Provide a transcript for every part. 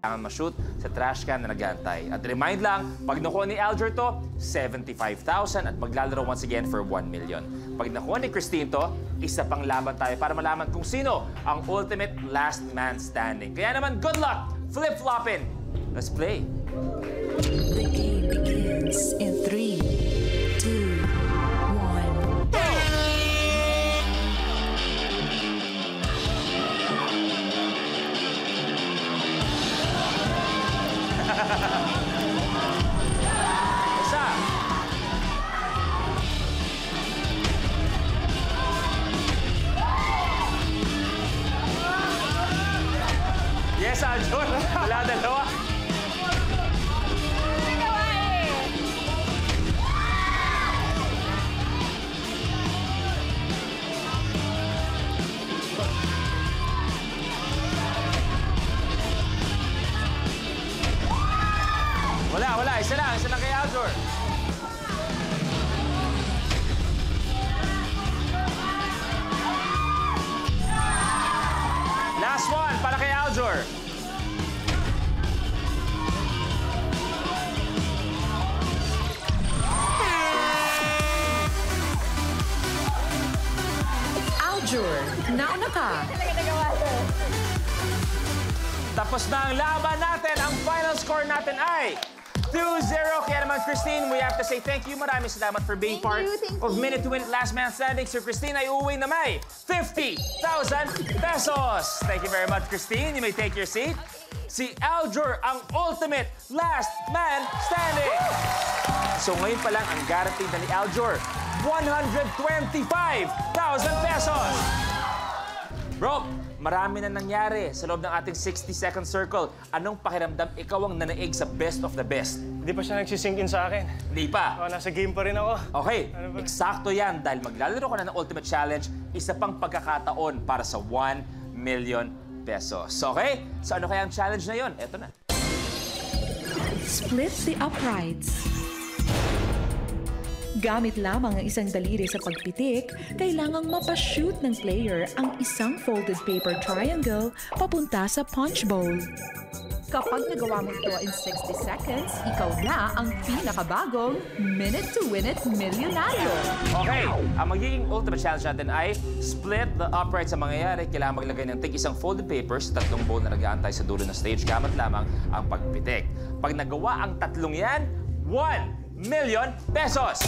kailangan ma-shoot sa trash can na nag-aantay. At remind lang, pag nakuha ni Alger to, 75,000 at maglalaro once again for 1 million. Pag nakuha ni Christine to, isa pang laban tayo para malaman kung sino ang ultimate last man standing. Kaya naman, good luck! Flip-floppin'! Let's play! The game begins in 3, 2, 1. Go! Isa! Yes, Aljon! Wala dalawa! Wala. Isa lang kay Aljor. Last one para kay Aljor. Aljor, nauna ka. Tapos na ang laban natin. Ang final score natin ay 2-0. Kaya naman, Christine, we have to say thank you. Maraming salamat for being part of Minute to Minute Last Man Standing. So, Christine ay uuwi na may 50,000 pesos. Thank you very much, Christine. You may take your seat. Si Aljor, ang ultimate Last Man Standing. So, ngayon pa lang, ang guaranteed na ni Aljor, 125,000 pesos. Bro, marami na nangyari sa loob ng ating 60-second circle. Anong pakiramdam ikaw ang nanaig sa best of the best? Hindi pa siya nagsisink in sa akin. Hindi pa. Nasa game pa rin ako. Okay, eksakto yan dahil maglalaro ka na ng Ultimate Challenge, isa pang pagkakataon para sa 1 million pesos. Okay? So ano kaya ang challenge na yon? Eto na. Split the uprights. Gamit lamang ang isang daliri sa pagpitik, kailangang mapashoot ng player ang isang folded paper triangle papunta sa punch bowl. Kapag nagawa mo ito in 60 seconds, ikaw na ang pinakabagong Minute to Win It Milyonaryo. Okay, ang magiging Ultimate Challenge natin ay split the uprights ang mangyayari. Kailangan maglagay ng isang folded paper sa tatlong bowl na nag-aantay sa dulo ng stage gamit lamang ang pagpitik. Pag nagawa ang tatlong yan, 1 million pesos!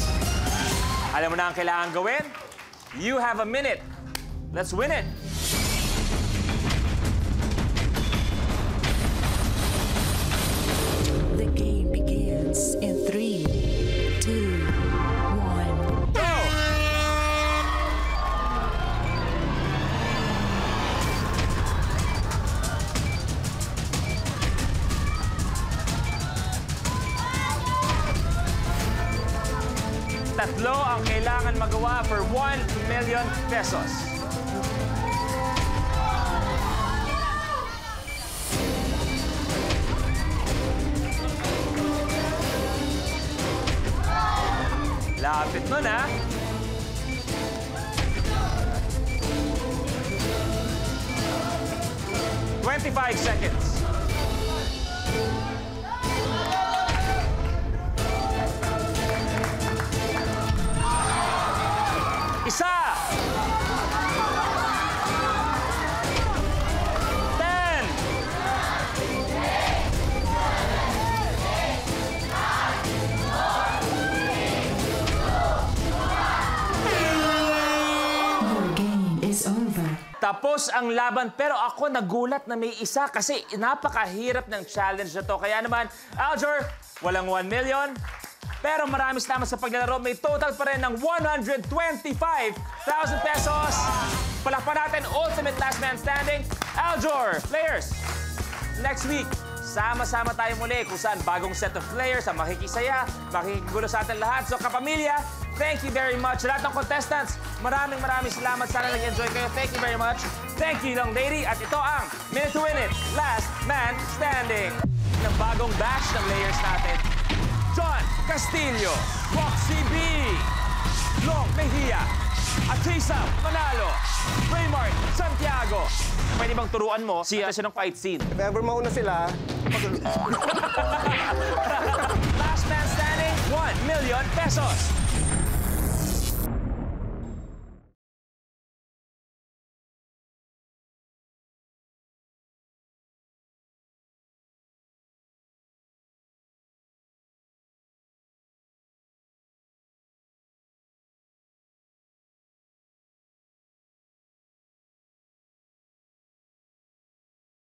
Alam mo na ang kailangan gawin? You have a minute. Let's win it! The game begins in 3, 2, 1. Go! Tatlo ang kailangan magawa for 1 million pesos. Lapit mo na. "25 seconds. Isa! 10! 'Your game is over. Tapos ang laban, pero ako nagulat na may isa kasi napakahirap ng challenge na to. Kaya naman, Aljor, walang 1 million. Pero maraming salamat sa paglalaro. May total pa rin ng 125,000 pesos. Palakpan natin, Ultimate Last Man Standing. Aljor, players, next week, sama-sama tayo muli kung saan bagong set of players ang makikisaya, makikigulo sa atin lahat. So, kapamilya, thank you very much. Lahat ng contestants, maraming salamat. Sana nag-enjoy kayo. Thank you very much. Thank you, young lady. At ito ang Minute to Win It, Last Man Standing. Ng bagong batch ng players natin. John Castillo, Foxy B, Long Mejia, Atisa Manalo, Raymart Santiago. Pwede bang turuan mo siya ng fight scene? If ever mauna sila, Last man standing, 1 million pesos.